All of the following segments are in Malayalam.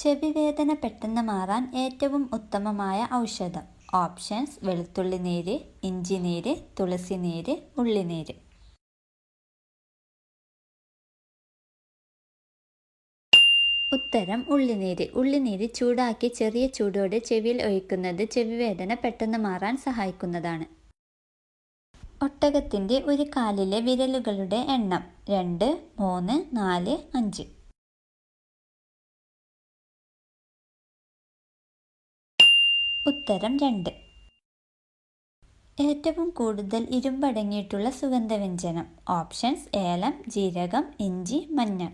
ചെവിവേദന പെട്ടെന്ന് മാറാൻ ഏറ്റവും ഉത്തമമായ ഔഷധം. ഓപ്ഷൻസ്: വെളുത്തുള്ളി നീര്, ഇഞ്ചി നീര്, തുളസി നീര്, ഉള്ളിനീര്. ഉത്തരം: ഉള്ളിനീര്. ഉള്ളിനീര് ചൂടാക്കി ചെറിയ ചൂടോടെ ചെവിയിൽ ഒഴിക്കുന്നത് ചെവിവേദന പെട്ടെന്ന് മാറാൻ സഹായിക്കുന്നതാണ്. ഒട്ടകത്തിന്റെ ഒരു കാലിലെ വിരലുകളുടെ എണ്ണം: 2, 3, 4, 5. ഉത്തരം: 2. ഏറ്റവും കൂടുതൽ ഇരുമ്പടങ്ങിയിട്ടുള്ള സുഗന്ധവ്യഞ്ജനം. ഓപ്ഷൻസ്: ഏലം, ജീരകം, ഇഞ്ചി, മഞ്ഞൾ.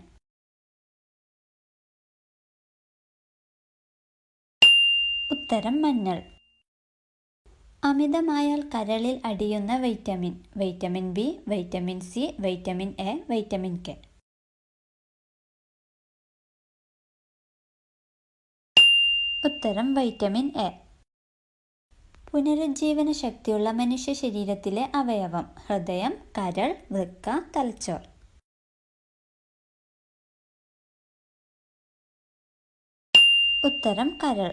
ഉത്തരം: മഞ്ഞൾ. അമിതമായാൽ കരളിൽ അടിയുന്ന vitamin. Vitamin B, vitamin C, vitamin A, vitamin K. ഉത്തരം: വൈറ്റമിൻ എ. പുനരുജ്ജീവന ശക്തിയുള്ള മനുഷ്യ ശരീരത്തിലെ അവയവം. ഹൃദയം, കരൾ, വൃക്ക, തലച്ചോർ. ഉത്തരം: കരൾ.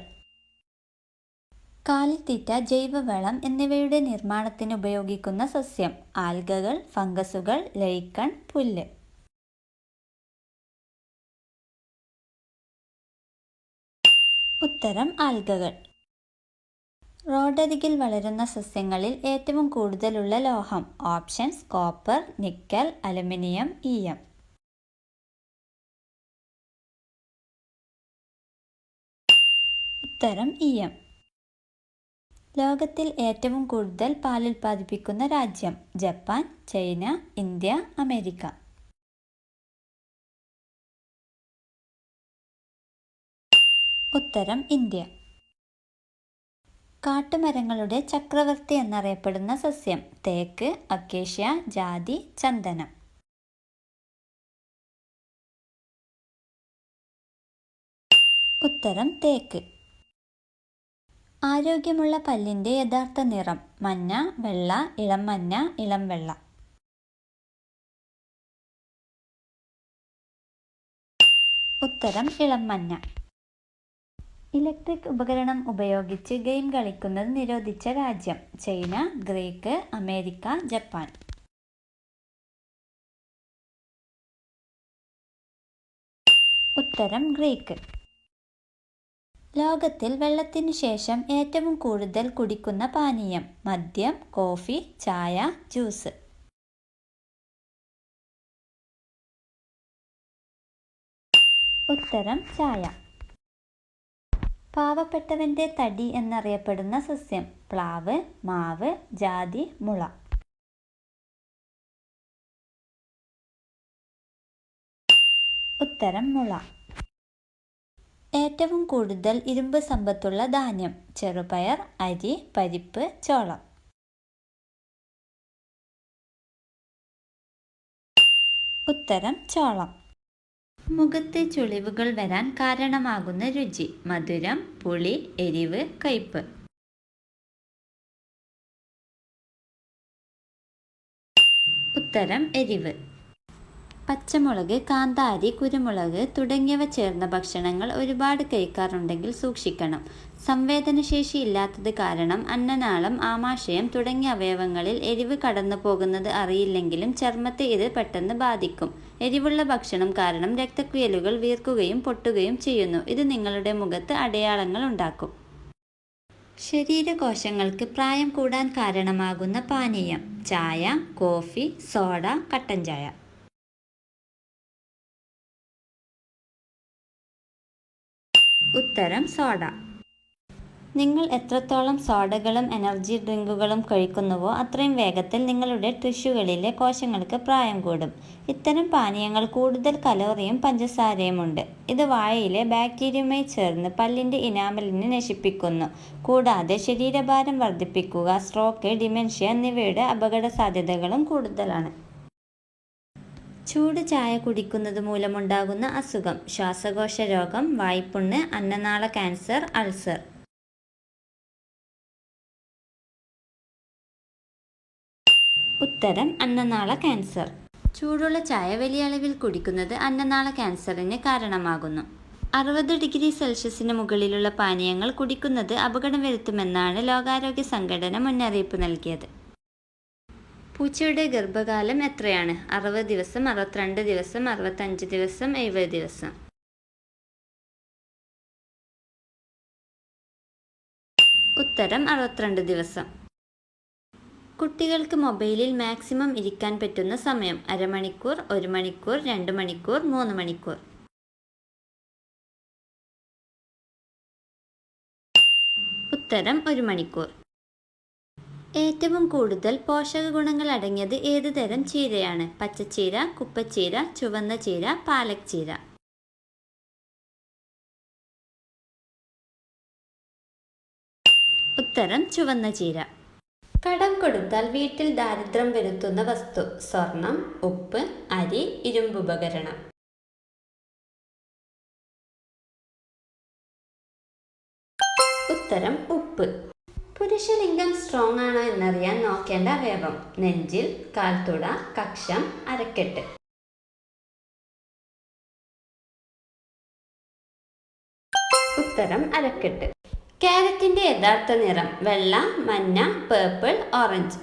കാലിത്തീറ്റ, ജൈവവളം എന്നിവയുടെ നിർമ്മാണത്തിന് ഉപയോഗിക്കുന്ന സസ്യം. ആൽഗകൾ, ഫംഗസുകൾ, ലൈക്കൺ, പുല്ല്. ഉത്തരം: ആൽഗകൾ. റോഡരികിൽ വളരുന്ന സസ്യങ്ങളിൽ ഏറ്റവും കൂടുതലുള്ള ലോഹം. ഓപ്ഷൻസ്: കോപ്പർ, നിക്കൽ, അലുമിനിയം, ഈയം. ഉത്തരം: ഈയം. ലോകത്തിൽ ഏറ്റവും കൂടുതൽ പാൽ ഉൽപ്പാദിപ്പിക്കുന്ന രാജ്യം. Japan, China, India, America. ഉത്തരം: ഇന്ത്യ. കാട്ടുമരങ്ങളുടെ ചക്രവർത്തി എന്നറിയപ്പെടുന്ന സസ്യം. തേക്ക്, അക്കേഷ്യ, ജാതി, ചന്ദനം. ഉത്തരം: തേക്ക്. ആരോഗ്യമുള്ള പല്ലിന്റെ യഥാർത്ഥ നിറം. മഞ്ഞ, വെള്ള, ഇളം മഞ്ഞ, ഇളം വെള്ള. ഉത്തരം: ഇളം മഞ്ഞ. ഇലക്ട്രിക് ഉപകരണം ഉപയോഗിച്ച് ഗെയിം കളിക്കുന്നത് നിരോധിച്ച രാജ്യം. China, Greek, America, Japan. ഉത്തരം: ഗ്രീക്ക്. ലോകത്തിൽ വെള്ളത്തിനു ശേഷം ഏറ്റവും കൂടുതൽ കുടിക്കുന്ന പാനീയം. മദ്യം, കോഫി, ചായ, ജ്യൂസ്. ഉത്തരം: ചായ. പാവപ്പെട്ടവന്റെ തടി എന്നറിയപ്പെടുന്ന സസ്യം. പ്ലാവ്, മാവ്, ജാതി, മുള. ഉത്തരം: മുള. ഏറ്റവും കൂടുതൽ ഇരുമ്പ് സമ്പത്തുള്ള ധാന്യം. ചെറുപയർ, അരി, പരിപ്പ്, ചോളം. ഉത്തരം: ചോളം. മുഖത്തെ ചുളിവുകൾ വരാൻ കാരണമാകുന്ന രുചി. മധുരം, പുളി, എരിവ്, കയ്പ്. ഉത്തരം: എരിവ്. പച്ചമുളക്, കാന്താരി, കുരുമുളക് തുടങ്ങിയവ ചേർന്ന ഭക്ഷണങ്ങൾ ഒരുപാട് കഴിക്കാറുണ്ടെങ്കിൽ സൂക്ഷിക്കണം. സംവേദനശേഷി ഇല്ലാത്തത് കാരണം അന്നനാളം, ആമാശയം തുടങ്ങിയ അവയവങ്ങളിൽ എരിവ് കടന്നു പോകുന്നത് അറിയില്ലെങ്കിലും ചർമ്മത്തെ ഇത് പെട്ടെന്ന് ബാധിക്കും. എരിവുള്ള ഭക്ഷണം കാരണം രക്തക്കുഴലുകൾ വീർക്കുകയും പൊട്ടുകയും ചെയ്യുന്നു. ഇത് നിങ്ങളുടെ മുഖത്ത് അടയാളങ്ങൾ ഉണ്ടാക്കും. ശരീരകോശങ്ങൾക്ക് പ്രായം കൂടാൻ കാരണമാകുന്ന പാനീയം. ചായ, കോഫി, സോഡ, കട്ടൻ ചായ. ഉത്തരം: സോഡ. നിങ്ങൾ എത്രത്തോളം സോഡകളും എനർജി ഡ്രിങ്കുകളും കഴിക്കുന്നുവോ അത്രയും വേഗത്തിൽ നിങ്ങളുടെ ടിഷ്യൂകളിലെ കോശങ്ങൾക്ക് പ്രായം കൂടും. ഇത്തരം പാനീയങ്ങൾ കൂടുതൽ കലോറിയും പഞ്ചസാരയുമുണ്ട്. ഇത് വായയിലെ ബാക്ടീരിയയുമായി ചേർന്ന് പല്ലിന്റെ ഇനാമലിനെ നശിപ്പിക്കുന്നു. കൂടാതെ ശരീരഭാരം വർദ്ധിപ്പിക്കുക, സ്ട്രോക്ക്, ഡിമെൻഷ്യ എന്നിവയുടെ അപകട സാധ്യതകളും കൂടുതലാണ്. ചൂട് ചായ കുടിക്കുന്നത് മൂലമുണ്ടാകുന്ന അസുഖം. ശ്വാസകോശ രോഗം, വായ്പുണ്ണ്, അന്നനാള ക്യാൻസർ, അൾസർ. ഉത്തരം: അന്നനാള ക്യാൻസർ. ചൂടുള്ള ചായ വലിയ അളവിൽ കുടിക്കുന്നത് അന്നനാള ക്യാൻസറിന് കാരണമാകുന്നു. 60 ഡിഗ്രി സെൽഷ്യസിന് മുകളിലുള്ള പാനീയങ്ങൾ കുടിക്കുന്നത് അപകടം വരുത്തുമെന്നാണ് ലോകാരോഗ്യ സംഘടന മുന്നറിയിപ്പ് നൽകിയത്. പൂച്ചയുടെ ഗർഭകാലം എത്രയാണ്? 60 ദിവസം, 62 ദിവസം, 65 ദിവസം, 70 ദിവസം. ഉത്തരം 62 ദിവസം. കുട്ടികൾക്ക് മൊബൈലിൽ മാക്സിമം ഇരിക്കാൻ പറ്റുന്ന സമയം: അരമണിക്കൂർ, 1 മണിക്കൂർ, 2 മണിക്കൂർ, 3 മണിക്കൂർ. ഉത്തരം 1 മണിക്കൂർ. ഏറ്റവും കൂടുതൽ പോഷക ഗുണങ്ങൾ അടങ്ങിയത് ഏത് തരം ചീരയാണ്? പച്ചച്ചീര, കുപ്പച്ചീര, ചുവന്ന ചീര, പാലക് ചീര. ഉത്തരം ചുവന്ന ചീര. കടം കൊടുത്താൽ വീട്ടിൽ ദാരിദ്ര്യം വരുത്തുന്ന വസ്തു: സ്വർണം, ഉപ്പ്, അരി, ഇരുമ്പുപകരണം. ഉത്തരം ഉപ്പ്. പുരുഷലിംഗം സ്ട്രോങ് ആണോ എന്നറിയാൻ നോക്കേണ്ട അവയവം: നെഞ്ചിൽ, കാൽത്തുട, കക്ഷം, അരക്കെട്ട്. ഉത്തരം അരക്കെട്ട്. ക്യാരറ്റിന്റെ യഥാർത്ഥ നിറം: വെള്ള, മഞ്ഞ, പേർപ്പിൾ, ഓറഞ്ച്.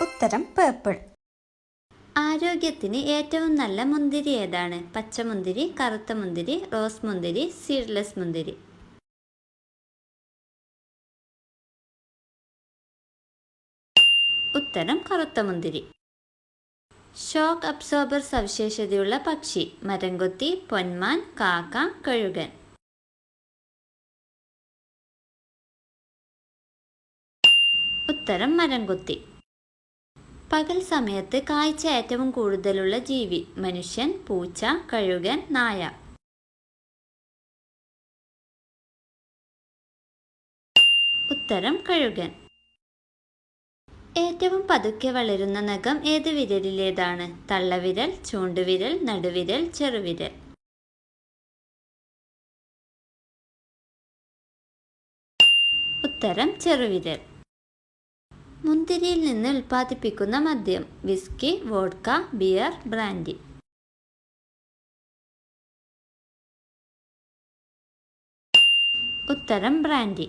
ഉത്തരം പേർപ്പിൾ. ആരോഗ്യത്തിന് ഏറ്റവും നല്ല മുന്തിരി ഏതാണ്? പച്ചമുന്തിരി, കറുത്ത മുന്തിരി, റോസ് മുന്തിരി, സീഡ്ലെസ് മുന്തിരി. ഉത്തരം കറുത്ത മുന്തിരി. ഷോക്ക് അബ്സോർബർ സവിശേഷതയുള്ള പക്ഷി: മരംകൊത്തി, പൊന്മാൻ, കാക്ക, കഴുകൻ. ഉത്തരം മരംകൊത്തി. പകൽ സമയത്ത് കാഴ്ച ഏറ്റവും കൂടുതലുള്ള ജീവി: മനുഷ്യൻ, പൂച്ച, കഴുകൻ, നായ. ഉത്തരം കഴുകൻ. ഏറ്റവും പതുക്കെ വളരുന്ന നഖം ഏത് വിരലിലേതാണ്? തള്ളവിരൽ, ചൂണ്ടുവിരൽ, നടുവിരൽ, ചെറുവിരൽ. ഉത്തരം ചെറുവിരൽ. മുന്തിരിയിൽ നിന്ന് ഉൽപ്പാദിപ്പിക്കുന്ന മദ്യം: വിസ്കി, വോഡ്ക, ബിയർ, ബ്രാൻഡി. ഉത്തരം ബ്രാൻഡി.